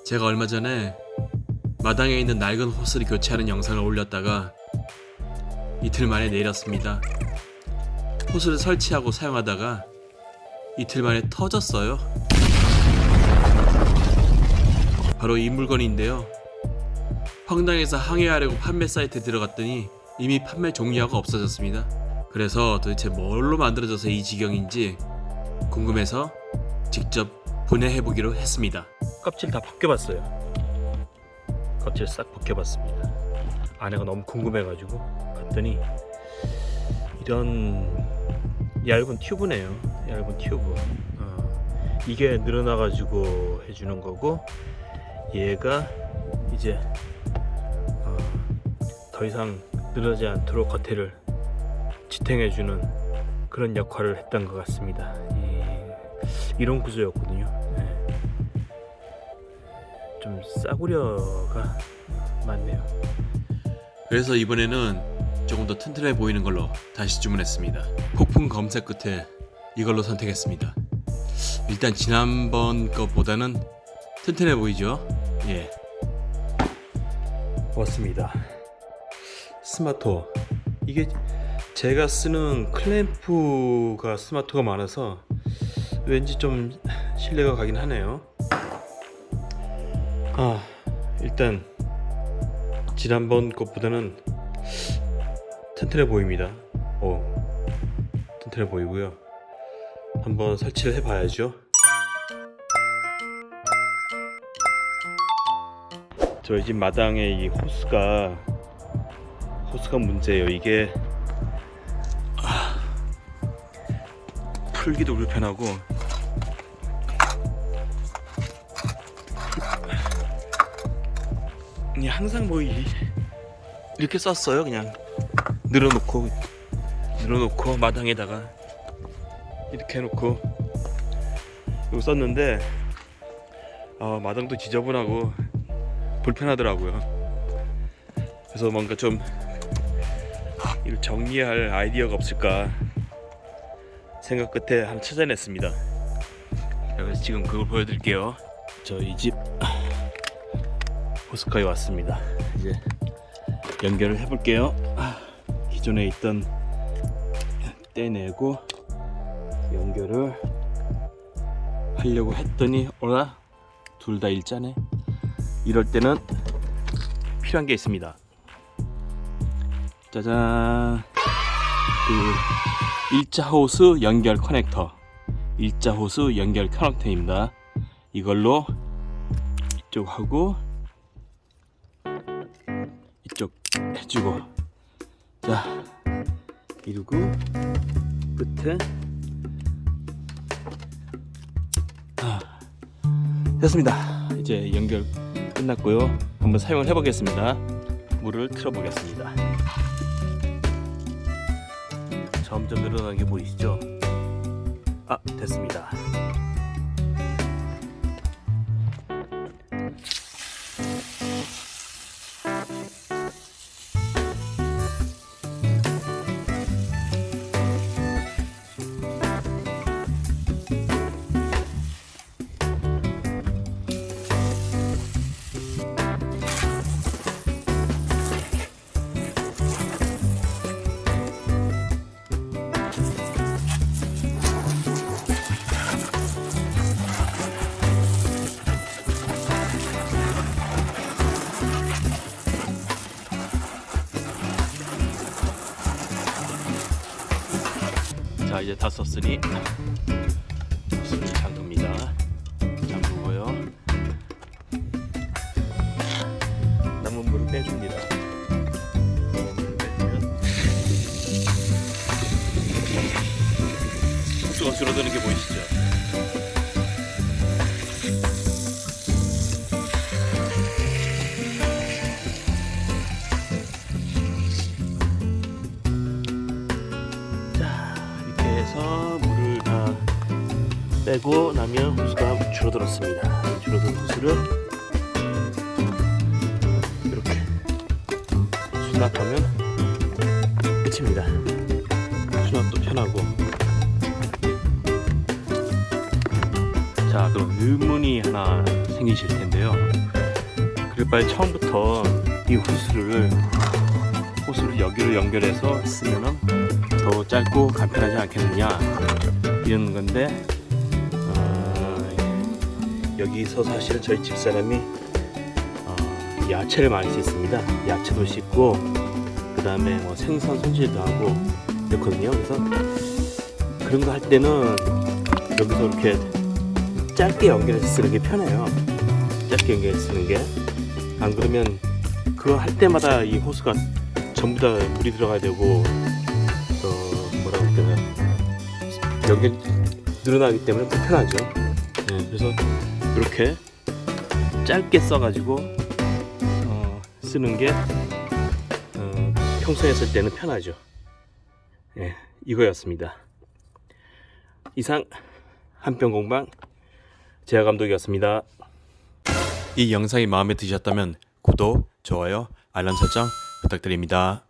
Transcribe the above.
제가 얼마 전에 마당에 있는 낡은 호스를 교체하는 영상을 올렸다가 이틀 만에 내렸습니다. 호스를 설치하고 사용하다가 이틀 만에 터졌어요. 바로 이 물건인데요. 황당해서 항해하려고 판매 사이트에 들어갔더니 이미 판매 종료하고 없어졌습니다. 그래서 도대체 뭘로 만들어져서 이 지경인지 궁금해서 직접 분해해보기로 했습니다. 껍질 다 벗겨봤어요. 껍질 싹 벗겨봤습니다. 안에가 너무 궁금해가지고 갔더니 이런 얇은 튜브네요. 얇은 튜브. 이게 늘어나가지고 해주는 거고, 얘가 이제 더 이상 늘어나지 않도록 겉에를 지탱해주는 그런 역할을 했던 것 같습니다. 이런 구조였거든요. 좀 싸구려가 많네요. 그래서 이번에는 조금 더 튼튼해 보이는 걸로 다시 주문했습니다. 폭풍 검색 끝에 이걸로 선택했습니다. 일단 지난번 것보다는 튼튼해 보이죠? 예. 왔습니다. 스마토. 이게 제가 쓰는 클램프가 스마토가 많아서 왠지 좀 신뢰가 가긴 하네요. 일단 지난번 것보다는 튼튼해 보입니다. 튼튼해 보이고요. 한번 설치를 해봐야죠. 저희 집 마당에 이 호스가 문제예요. 이게 풀기도 불편하고 그냥 항상 뭐 이렇게 썼어요. 그냥 늘어놓고 마당에다가 이렇게 해놓고 이거 썼는데 마당도 지저분하고 불편하더라고요. 그래서 뭔가 좀 이걸 정리할 아이디어가 없을까 생각 끝에 하나 찾아냈습니다. 그래서 지금 그걸 보여드릴게요. 저희 집 호스카에 왔습니다. 이제 연결을 해볼게요. 기존에 있던 떼내고 연결을 하려고 했더니 둘 다 일자네. 이럴 때는 필요한 게 있습니다. 짜잔. 일자 호스 연결 커넥터. 일자 호스 연결 커넥터입니다. 이걸로 이쪽하고 이쪽 해주고, 자, 이루고 끝에 됐습니다. 이제 연결 끝났고요. 한번 사용을 해보겠습니다. 물을 틀어보겠습니다. 점점 늘어나는 게 보이시죠? 됐습니다. 자, 이제 다 썼으니 호스를 잠굽니다. 잠그고요. 남은 물을 빼줍니다. 남은 물을 빼주면 호스가 줄어드는 게 보이시죠? 물을 다 빼고 나면 호스가 줄어들었습니다. 줄어든 호스를 이렇게 수납하면 끝입니다. 수납도 편하고. 자, 그럼 의문이 하나 생기실 텐데요. 그럴 바에 처음부터 이 호스를 여기로 연결해서 쓰면은 더 짧고 간편하지 않겠느냐 이런 건데, 여기서 사실은 저희 집사람이 야채를 많이 씻습니다. 야채도 씻고 그 다음에 뭐 생선 손질도 하고 그렇거든요. 그래서 그런 거 할 때는 여기서 이렇게 짧게 연결해서 쓰는 게 편해요. 짧게 연결해서 쓰는 게. 안 그러면 그거 할 때마다 이 호스가 전부 다 물이 들어가야 되고 뭐라고 할까요? 연결 늘어나기 때문에 불편하죠. 네, 그래서 이렇게 짧게 써가지고 쓰는 게 평소에 쓸 때는 편하죠. 네, 이거였습니다. 이상 한평공방 재하 감독이었습니다. 이 영상이 마음에 드셨다면 구독, 좋아요, 알람 설정 부탁드립니다.